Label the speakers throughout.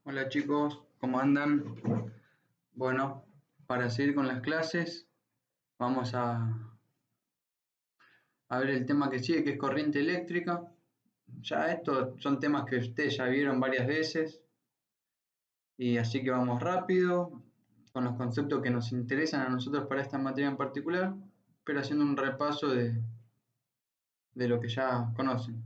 Speaker 1: Hola chicos, ¿cómo andan? Bueno, para seguir con las clases, vamos a ver el tema que sigue, que es corriente eléctrica. Ya estos son temas que ustedes ya vieron varias veces, y así que vamos rápido, con los conceptos que nos interesan a nosotros para esta materia en particular, pero haciendo un repaso de lo que ya conocen.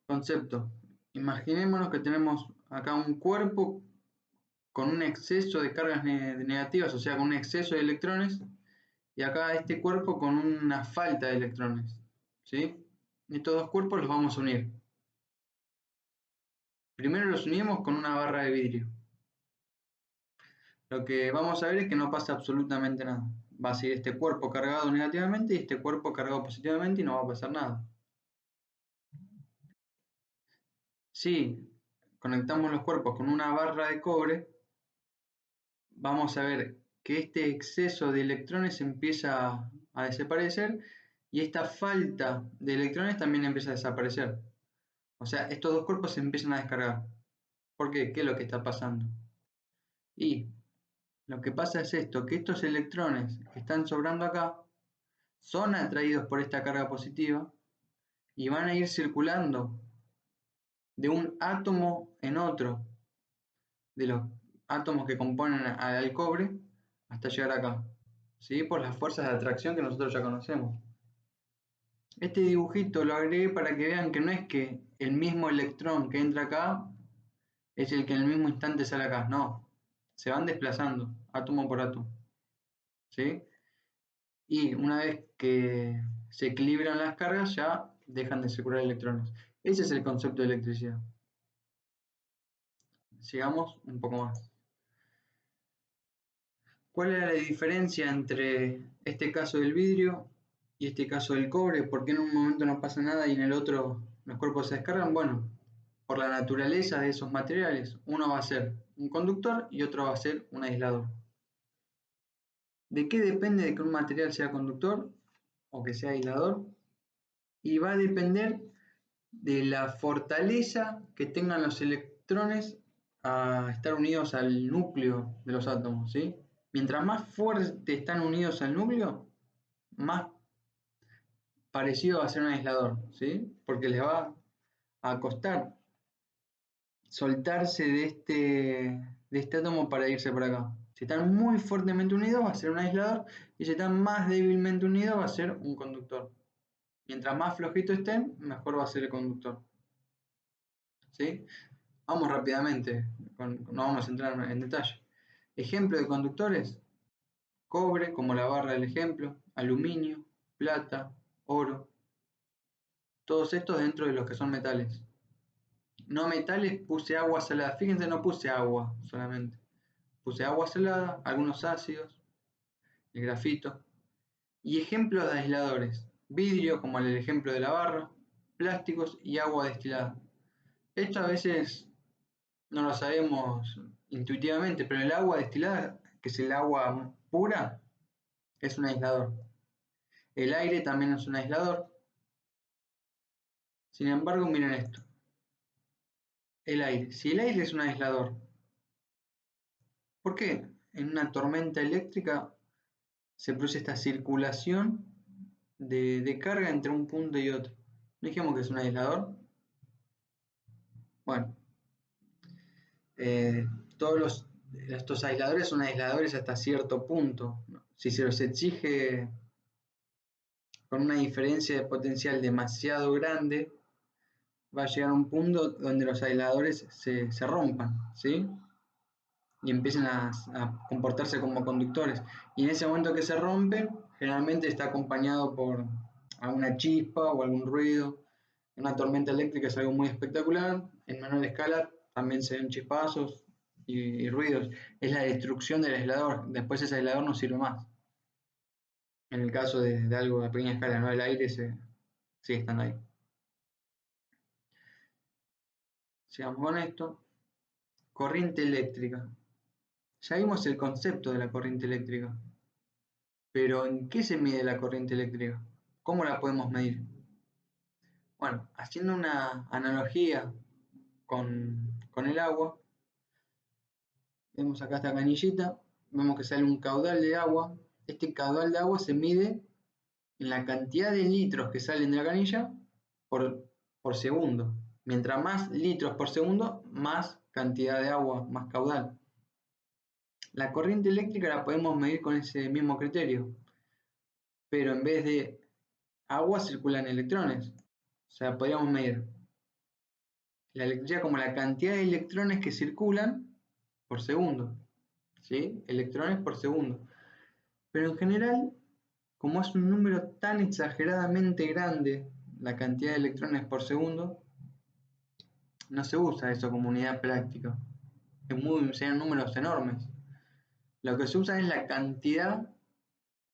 Speaker 1: Concepto. Imaginémonos que tenemos acá un cuerpo con un exceso de cargas negativas, o sea, con un exceso de electrones, y acá este cuerpo con una falta de electrones, ¿sí? Estos dos cuerpos los vamos a unir. Primero los unimos con una barra de vidrio. Lo que vamos a ver es que no pasa absolutamente nada. Va a seguir este cuerpo cargado negativamente y este cuerpo cargado positivamente y no va a pasar nada. Si conectamos los cuerpos con una barra de cobre, vamos a ver que este exceso de electrones empieza a desaparecer y esta falta de electrones también empieza a desaparecer. O sea, estos dos cuerpos se empiezan a descargar. ¿Por qué? ¿Qué es lo que está pasando? Y lo que pasa es esto, que estos electrones que están sobrando acá son atraídos por esta carga positiva y van a ir circulando de un átomo en otro, de los átomos que componen al cobre, hasta llegar acá, ¿sí? Por las fuerzas de atracción que nosotros ya conocemos. Este dibujito lo agregué para que vean que no es que el mismo electrón que entra acá es el que en el mismo instante sale acá, no, se van desplazando átomo por átomo, ¿sí? Y una vez que se equilibran las cargas ya dejan de circular electrones. Ese es el concepto de electricidad. Sigamos un poco más. ¿Cuál era la diferencia entre este caso del vidrio y este caso del cobre? ¿Por qué en un momento no pasa nada y en el otro los cuerpos se descargan? Bueno, por la naturaleza de esos materiales, uno va a ser un conductor y otro va a ser un aislador. ¿De qué depende de que un material sea conductor o que sea aislador? Y va a depender de la fortaleza que tengan los electrones a estar unidos al núcleo de los átomos, ¿sí? Mientras más fuerte están unidos al núcleo, más parecido va a ser un aislador, ¿sí? Porque les va a costar soltarse de este átomo para irse por acá. Si están muy fuertemente unidos va a ser un aislador y si están más débilmente unidos va a ser un conductor. Mientras más flojito estén, mejor va a ser el conductor, ¿sí? Vamos rápidamente, no vamos a entrar en detalle. Ejemplo de conductores: cobre, como la barra del ejemplo, aluminio, plata, oro. Todos estos dentro de los que son metales. No metales puse agua salada. Fíjense, no puse agua solamente. Puse agua salada, algunos ácidos, el grafito. Y ejemplos de aisladores: vidrio, como el ejemplo de la barra, plásticos y agua destilada. Esto a veces no lo sabemos intuitivamente, pero el agua destilada, que es el agua pura, es un aislador. El aire también es un aislador. Sin embargo, miren esto. El aire. Si el aire es un aislador, ¿por qué en una tormenta eléctrica se produce esta circulación de carga entre un punto y otro? ¿No dijimos que es un aislador? Bueno, todos estos aisladores son aisladores hasta cierto punto, ¿no? Si se los exige con una diferencia de potencial demasiado grande, va a llegar a un punto donde los aisladores se rompan, ¿sí? Y empiecen a comportarse como conductores. Y en ese momento que se rompen, generalmente está acompañado por alguna chispa o algún ruido. Una tormenta eléctrica es algo muy espectacular. En menor escala también se ven chispazos y ruidos. Es la destrucción del aislador. Después ese aislador no sirve más. En el caso de algo de pequeña escala, ¿no? El aire sigue estando ahí. Sigamos con esto. Corriente eléctrica. Ya vimos el concepto de la corriente eléctrica. Pero ¿en qué se mide la corriente eléctrica? ¿Cómo la podemos medir? Bueno, haciendo una analogía con el agua, vemos acá esta canillita, vemos que sale un caudal de agua. Este caudal de agua se mide en la cantidad de litros que salen de la canilla por segundo. Mientras más litros por segundo, más cantidad de agua, más caudal. La corriente eléctrica la podemos medir con ese mismo criterio, pero en vez de agua circulan electrones. O sea, podríamos medir la electricidad como la cantidad de electrones que circulan por segundo. ¿Sí? Electrones por segundo. Pero en general, como es un número tan exageradamente grande, la cantidad de electrones por segundo, no se usa eso como unidad práctica. Serían números enormes. Lo que se usa es la cantidad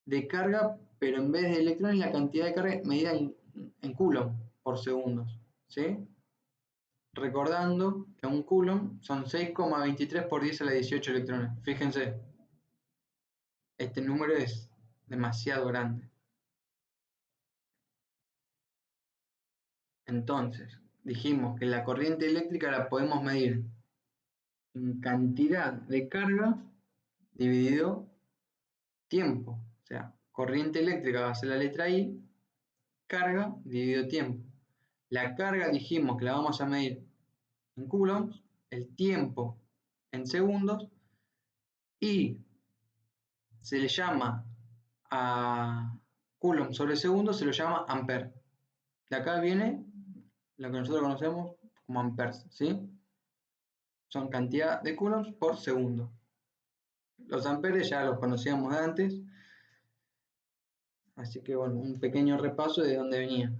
Speaker 1: de carga, pero en vez de electrones, la cantidad de carga medida en coulomb por segundos. ¿Sí? Recordando que un coulomb son 6,23 por 10 a la 18 electrones. Fíjense, este número es demasiado grande. Entonces, dijimos que la corriente eléctrica la podemos medir en cantidad de carga dividido tiempo. O sea, corriente eléctrica va a ser la letra I, carga dividido tiempo. La carga dijimos que la vamos a medir en coulombs, el tiempo en segundos, y se le llama a coulomb sobre segundo, se lo llama ampere. De acá viene lo que nosotros conocemos como amperes, ¿sí? Son cantidad de coulombs por segundo. Los amperes ya los conocíamos de antes, así que bueno, un pequeño repaso de dónde venía.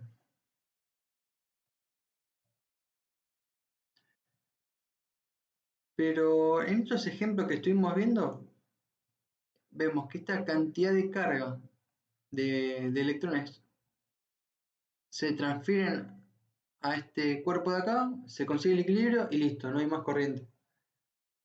Speaker 1: Pero en estos ejemplos que estuvimos viendo, vemos que esta cantidad de carga de electrones se transfieren a este cuerpo de acá, se consigue el equilibrio y listo, no hay más corriente.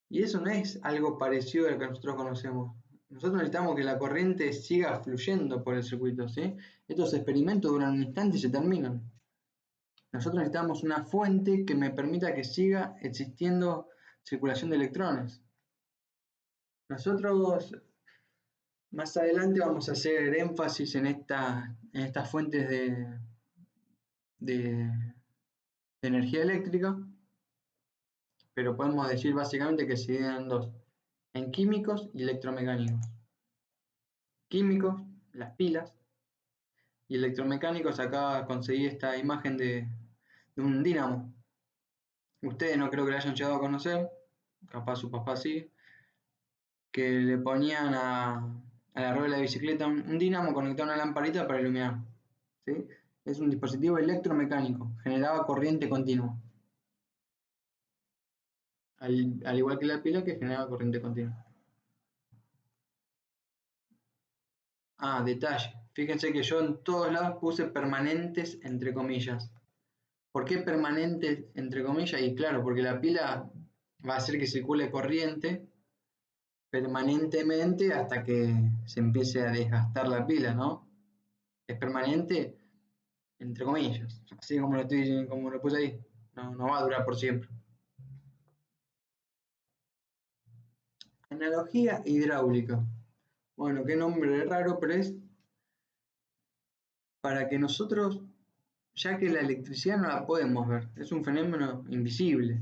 Speaker 1: Y eso no es algo parecido a lo que nosotros conocemos. Nosotros necesitamos que la corriente siga fluyendo por el circuito, ¿sí? Estos experimentos duran un instante y se terminan. Nosotros necesitamos una fuente que me permita que siga existiendo circulación de electrones. Nosotros más adelante vamos a hacer énfasis en estas fuentes de energía eléctrica, pero podemos decir básicamente que se dividen en dos, en químicos y electromecánicos. Químicos, las pilas, y electromecánicos, acá conseguí esta imagen de un dínamo. Ustedes no creo que la hayan llegado a conocer, capaz su papá sí, que le ponían a la rueda de la bicicleta un dínamo conectado a una lamparita para iluminar. ¿Sí? Es un dispositivo electromecánico, generaba corriente continua. Al igual que la pila que generaba corriente continua. Ah, detalle. Fíjense que yo en todos lados puse permanentes entre comillas. ¿Por qué permanentes entre comillas? Y claro, porque la pila va a hacer que circule corriente permanentemente hasta que se empiece a desgastar la pila, ¿no? Es permanente entre comillas, así como lo puse ahí. No va a durar por siempre. Analogía hidráulica. Bueno, qué nombre raro, pero es para que nosotros, ya que la electricidad no la podemos ver, es un fenómeno invisible.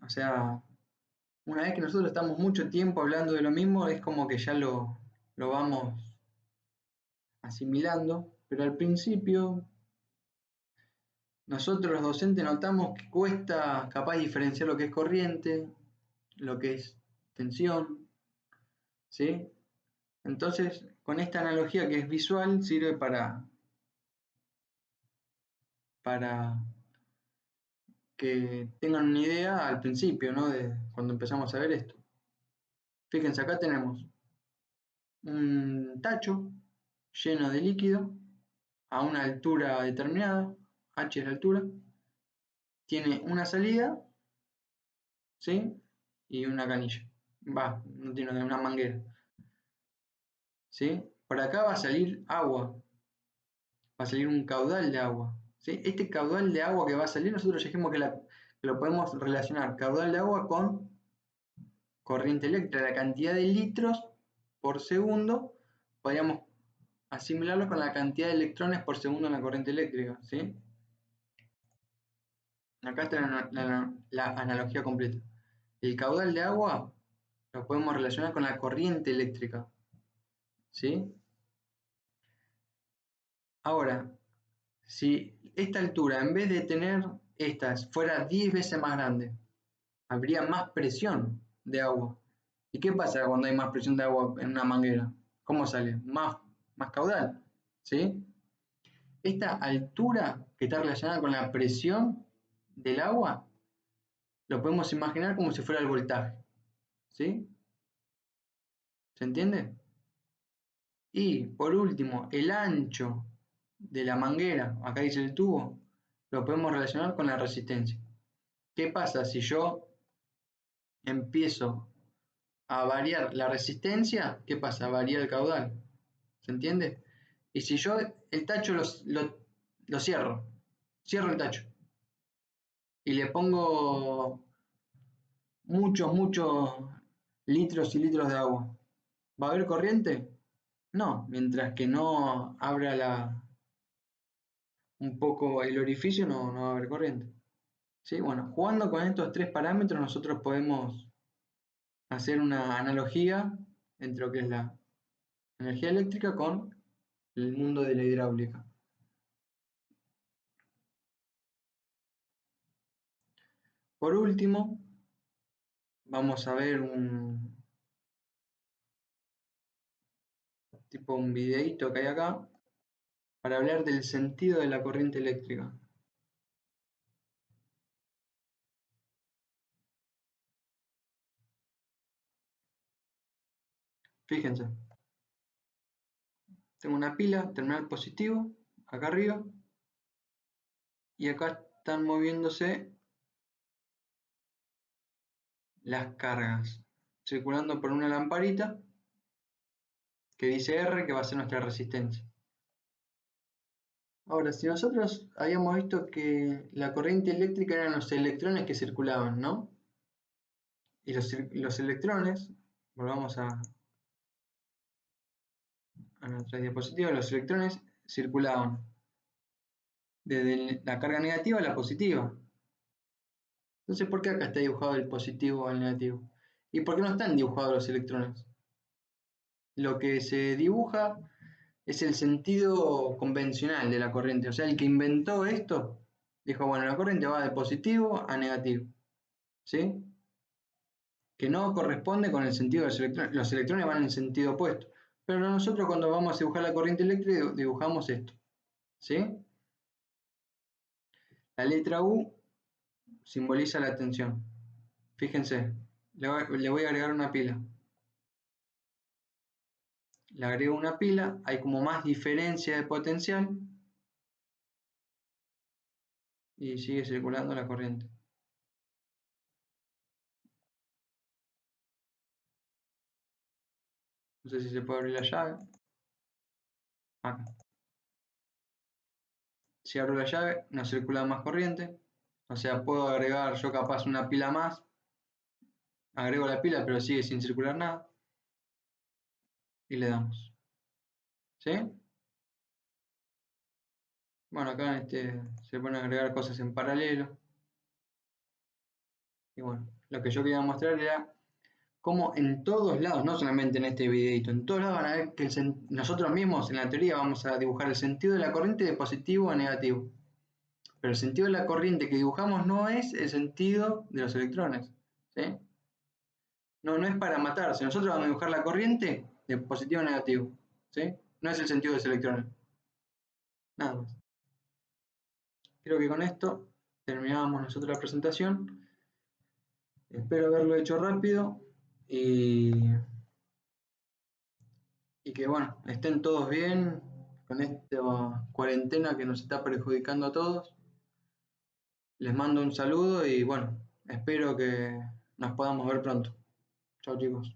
Speaker 1: O sea, una vez que nosotros estamos mucho tiempo hablando de lo mismo, es como que ya lo vamos asimilando, pero al principio nosotros los docentes notamos que cuesta capaz diferenciar lo que es corriente, lo que es tensión, ¿sí? Entonces, con esta analogía que es visual, sirve para que tengan una idea al principio, ¿no? De cuando empezamos a ver esto. Fíjense, acá tenemos un tacho lleno de líquido a una altura determinada, h es la altura, tiene una salida, ¿sí? Y una canilla. No tiene una manguera, ¿sí? Por acá va a salir agua, va a salir un caudal de agua, ¿sí? Este caudal de agua que va a salir, nosotros dijimos que lo podemos relacionar caudal de agua con corriente eléctrica, la cantidad de litros por segundo, podríamos asimilarlo con la cantidad de electrones por segundo en la corriente eléctrica, ¿sí? Acá está la analogía completa. El caudal de agua lo podemos relacionar con la corriente eléctrica, ¿sí? Ahora, si esta altura, en vez de tener estas, fuera 10 veces más grande, habría más presión de agua. ¿Y qué pasa cuando hay más presión de agua en una manguera? ¿Cómo sale? Más caudal, ¿sí? Esta altura que está relacionada con la presión del agua, lo podemos imaginar como si fuera el voltaje, ¿sí? ¿Se entiende? Y por último, el ancho de la manguera, acá dice el tubo, lo podemos relacionar con la resistencia. ¿Qué pasa si yo empiezo a variar la resistencia? ¿Qué pasa? Varía el caudal. ¿Se entiende? Y si yo el tacho lo cierro el tacho y le pongo muchos litros y litros de agua, ¿va a haber corriente? No, mientras que no abra un poco el orificio no va a haber corriente. ¿Sí? Bueno, jugando con estos tres parámetros nosotros podemos hacer una analogía entre lo que es la energía eléctrica con el mundo de la hidráulica. Por último, vamos a ver un videito que hay acá para hablar del sentido de la corriente eléctrica. Fíjense, tengo una pila, terminal positivo, acá arriba, y acá están moviéndose las cargas, circulando por una lamparita que dice R, que va a ser nuestra resistencia. Ahora, si nosotros habíamos visto que la corriente eléctrica eran los electrones que circulaban, ¿no? Y los electrones, volvamos a nuestra diapositiva, los electrones circulaban desde la carga negativa a la positiva. Entonces, ¿por qué acá está dibujado el positivo o el negativo? ¿Y por qué no están dibujados los electrones? Lo que se dibuja es el sentido convencional de la corriente. O sea, el que inventó esto dijo, bueno, la corriente va de positivo a negativo. ¿Sí? Que no corresponde con el sentido de los electrones. Los electrones van en el sentido opuesto. Pero nosotros cuando vamos a dibujar la corriente eléctrica dibujamos esto. ¿Sí? La letra U simboliza la tensión. Fíjense, le voy a agregar una pila. Le agrego una pila, hay como más diferencia de potencial y sigue circulando la corriente. No sé si se puede abrir la llave. Acá. Si abro la llave, no circula más corriente. O sea, puedo agregar yo capaz una pila más. Agrego la pila, pero sigue sin circular nada. Y le damos. ¿Sí? Bueno, acá se pueden agregar cosas en paralelo. Y bueno, lo que yo quería mostrar era cómo en todos lados, no solamente en este videito, en todos lados van a ver que nosotros mismos en la teoría vamos a dibujar el sentido de la corriente de positivo a negativo. Pero el sentido de la corriente que dibujamos no es el sentido de los electrones. ¿Sí? No es para matarse. Nosotros vamos a dibujar la corriente de positivo a negativo. ¿Sí? No es el sentido de los electrones. Nada más. Creo que con esto terminamos nosotros la presentación. Espero haberlo hecho rápido y que bueno, estén todos bien con esta cuarentena que nos está perjudicando a todos. Les mando un saludo y bueno, espero que nos podamos ver pronto. Chao chicos.